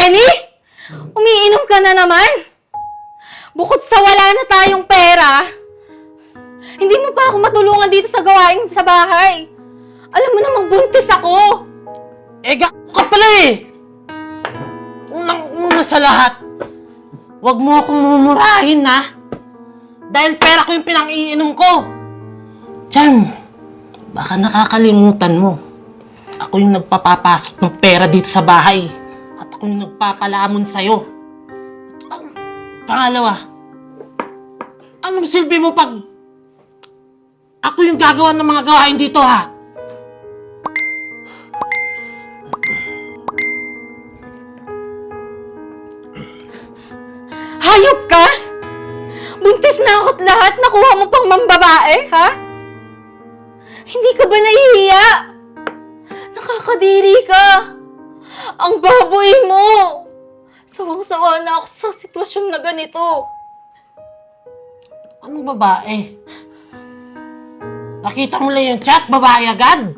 Lenny? Umiinom ka na naman? Bukod sa wala na tayong pera, hindi mo pa ako matulungan dito sa gawain sa bahay. Alam mo namang buntis ako. Gako ka pala eh! Unang-una sa lahat, huwag mo akong mumurahin na. Dahil pera ko yung pinang-iinom ko. Diyan, baka nakakalimutan mo. Ako yung nagpapapasok ng pera dito sa bahay. At ako yung nagpapalamon sa'yo. Pangalawa, anong silbi mo pag ako yung gagawa ng mga gawain dito, ha? Hayop ka? Buntis na ako't lahat, nakuha mo pang mambabae, ha? Hindi ka ba nahihiya? Nakakadiri ka. Ang baboy mo. Sawang-sawa na ako sa sitwasyon na ganito. Anong babae? Nakita mo lang yung chat, babae agad?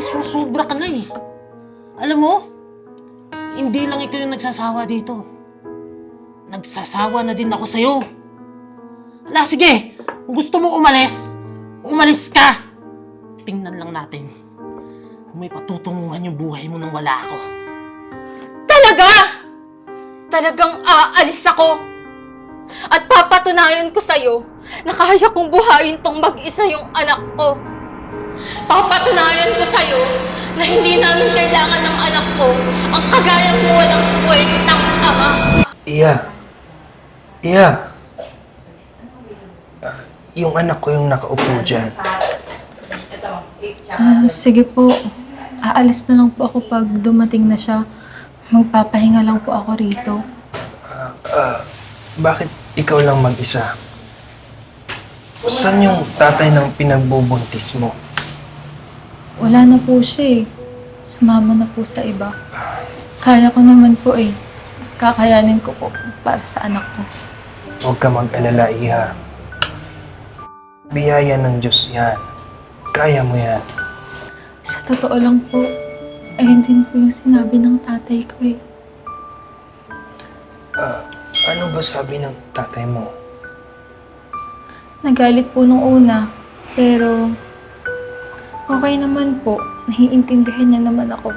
Susubra ka na eh. Alam mo, hindi lang ikaw yung nagsasawa dito. Nagsasawa na din ako sa'yo. Ala, sige! Kung gusto mo umalis, umalis ka! Tingnan lang natin kung may patutunguhan yung buhay mo nang wala ako. Talaga? Talagang aalis ako. At papatunayan ko sa'yo na kaya kong buhayin tong mag-isa yung anak ko. Papatunayan ko sa'yo na hindi namin kailangan ng anak ko ang kagaya mo walang kwentang ama. Iya. Yung anak ko yung nakaupo dyan. Sige po. Aalis na lang po ako pag dumating na siya. Magpapahinga lang po ako rito. Bakit ikaw lang mag-isa? Saan yung tatay ng pinagbubuntis mo? Wala na po siya eh. Sumama na po sa iba. Kaya ko naman po eh. Kakayanin ko po para sa anak ko. Huwag ka mag-alala, Iha. Biyaya ng Diyos yan. Kaya mo yan. Sa totoo lang po, ayun din po yung sinabi ng tatay ko eh. Ano ba sabi ng tatay mo? Nagalit po nung una, pero okay naman po. Naiintindihan niya naman ako.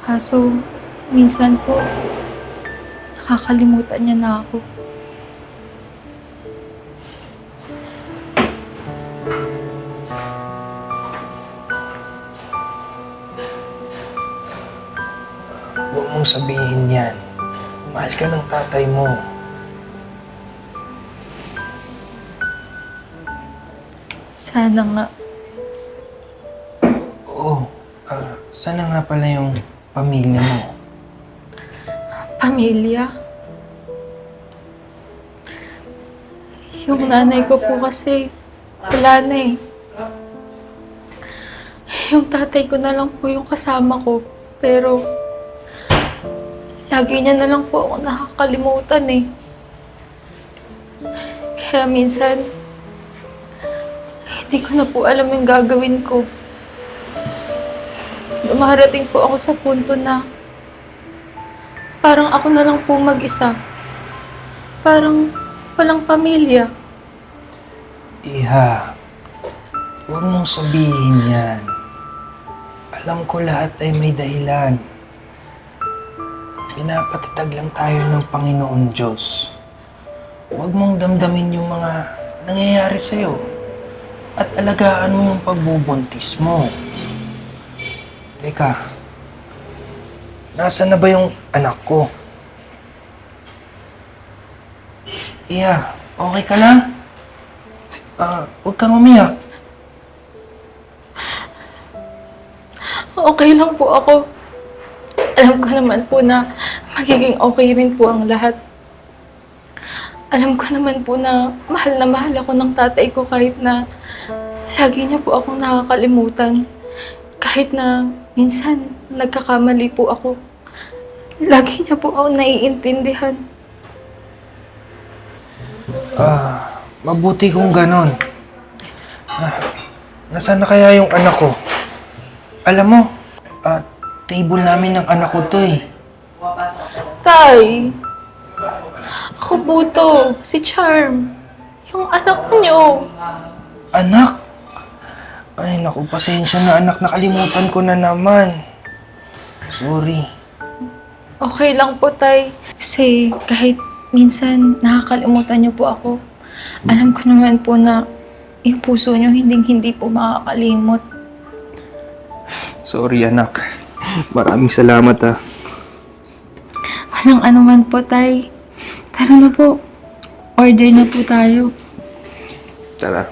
Kaso, minsan po, nakakalimutan niya na ako. Huwag mong sabihin yan. Mahal ka ng tatay mo. Sana nga. Oo. Sana nga pala yung pamilya mo. Pamilya? Yung nanay ko po kasi, wala na eh. Yung tatay ko na lang po yung kasama ko. Pero, lagi niya na lang po ako nakakalimutan eh. Kaya minsan, hindi ko na po alam yung gagawin ko. Dumarating po ako sa punto na parang ako na lang po mag-isa. Parang walang pamilya. Iha, huwag mong sabihin yan. Alam ko lahat ay may dahilan. Pinapatatag lang tayo ng Panginoon Diyos. Huwag mong damdamin yung mga nangyayari sa'yo. At alagaan mo yung pagbubuntis mo. Teka, nasaan na ba yung anak ko? Iya, okay ka lang? Huwag kang umiyak. Okay lang po ako. Alam ko naman po na magiging okay rin po ang lahat. Alam ko naman po na mahal ako ng tatay ko kahit na lagi niya po akong nakakalimutan. Kahit na minsan nagkakamali po ako. Lagi niya po ako naiintindihan. Mabuti kung ganon. Nasaan na kaya yung anak ko? Alam mo, table namin ng anak ko to eh. Tay, ako po to, si Charm. Yung anak niyo. Anak? Ay, naku, pasensya na anak. Nakalimutan ko na naman. Sorry. Okay lang po, Tay. Kasi kahit minsan nakakalimutan niyo po ako, alam ko naman po na yung puso niyo hindi po makakalimot. Sorry, anak. Maraming salamat, ha. Walang anuman po, Tay. Tara na po. Order na po tayo. Tara.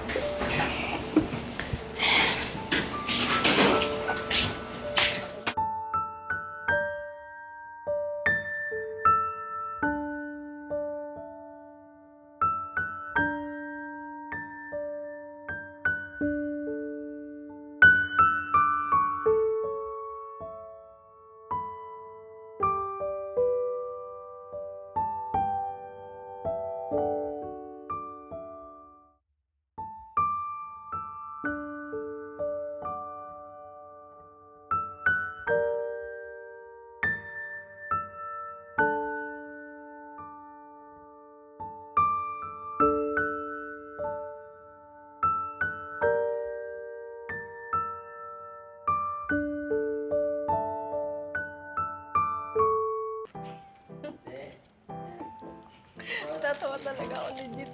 Tatawa talaga ako legit.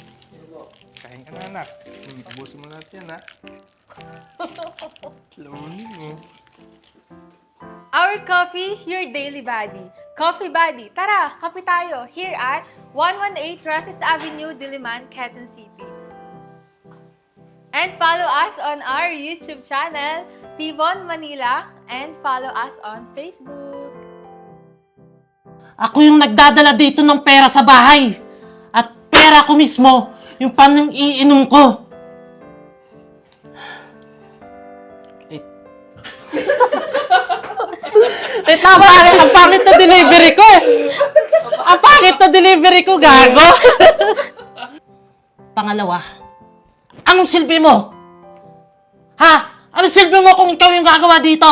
Kain ka na, anak. Ubusin mo natin yan, ha. Lamunin mo. Our coffee, your daily buddy. Coffee Buddy. Tara, kape tayo. Here at 118 Rosas Avenue, Diliman, Quezon City. And follow us on our YouTube channel, Tibon Manila, and follow us on Facebook. Ako yung nagdadala dito ng pera sa bahay. At pera ko mismo, yung panang-iinom ko. Eh, tama rin. Ang pangit na delivery ko eh. Ang pangit na delivery ko, gago. Pangalawa, anong silbi mo? Ha? Anong silbi mo kung ikaw yung gagawa dito?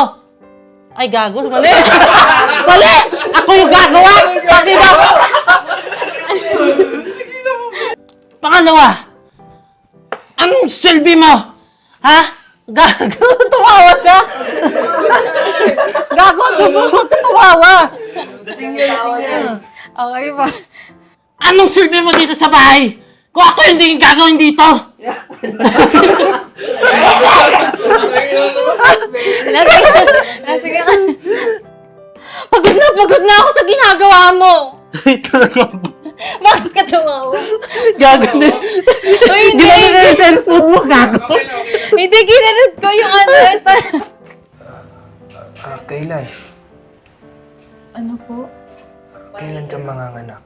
Ay, gago. Mali. Mali! Ako yung gagawa! Bakit ba? Pangalawa, anong silbi mo? Ha? Gago. Tumawa siya. Gago. Tumawa. Okay po. Anong silbi mo dito sa bahay? Kung ako hindi yung gagawin dito. Sige. Pagod na ako sa ginagawa mo. Bakit ka tumawa? Gago na. Uy, hindi. Ginagawa yung cellphone mo, gago. Hindi, ginanod ko yung ano. Kailan? Ano po? Kailan ka manganganak?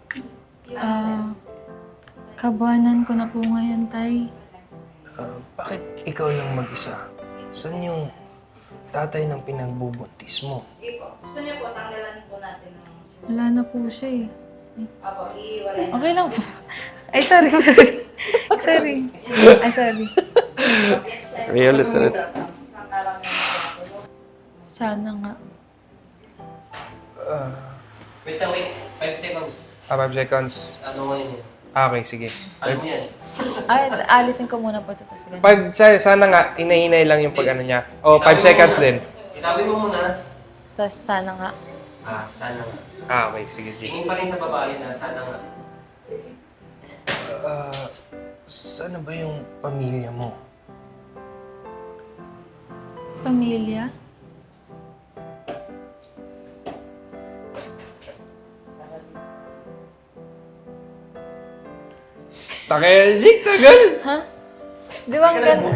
Kabuanan ko na po ngayon, Tay. Bakit ikaw lang mag-isa? Saan yung tatay ng pinagbubuntis mo? Gusto niyo po, tanggalan po natin ng... Wala na po siya eh. Apo, iiwalay. Okay lang po. Ay, sorry. Sorry. Ay, sorry. Ulit. Isang talang na Sana nga. Wait, 5 seconds. 5 seconds. Ano mo yun? Okay, sige. Ano mo yan? Ay, alisin ko muna po ito. Sige. Sana nga, inahinay lang yung pag ano niya. O, 5 seconds din. Itawin mo muna. Tapos sana nga. Sana nga. Okay, sige, G. Tingin pa rin sa babae na sana nga. Sana ba yung pamilya mo? Pamilya? Takay, Jig, tagal! Ha? Di ba ang ganda?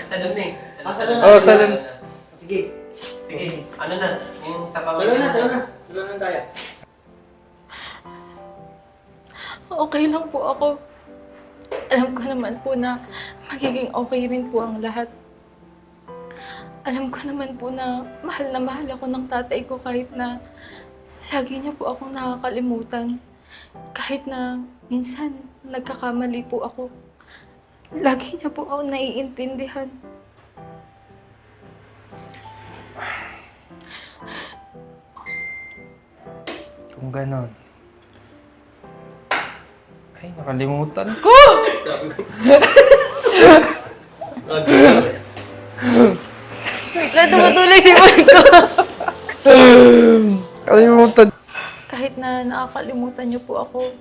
Sa doon eh. Sa doon. Oo, sa doon. Sige. Ano na? Yung sa pamilya na. Okay lang po ako. Alam ko naman po na magiging okay rin po ang lahat. Alam ko naman po na mahal ako ng tatay ko kahit na lagi niya po akong nakakalimutan. Kahit na minsan nagkakamali po ako. Lagi niya po ako naiintindihan. Kung ganon. Ay, nakalimutan ko! Wait lang, tumutuloy si Marco. Kalimutan. Kahit na nakakalimutan niyo po ako,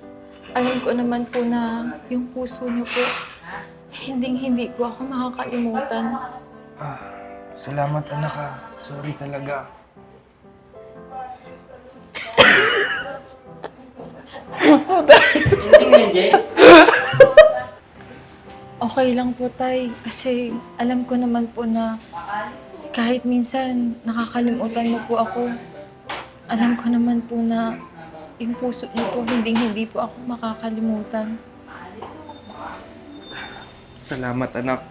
alam ko naman po na yung puso niyo po, hindi po ako makakalimutan. Salamat anak ha. Sorry talaga. Hindi nga, Jay. Okay lang po, Tay. Kasi alam ko naman po na kahit minsan nakakalimutan mo po ako, alam ko naman po na yung puso niyo po, hindi po ako makakalimutan. Salamat anak.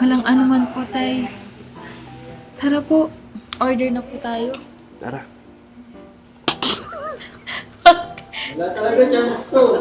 Walang anuman po, Tay. Tara po, order na po tayo. Tara. Wala talaga chance to.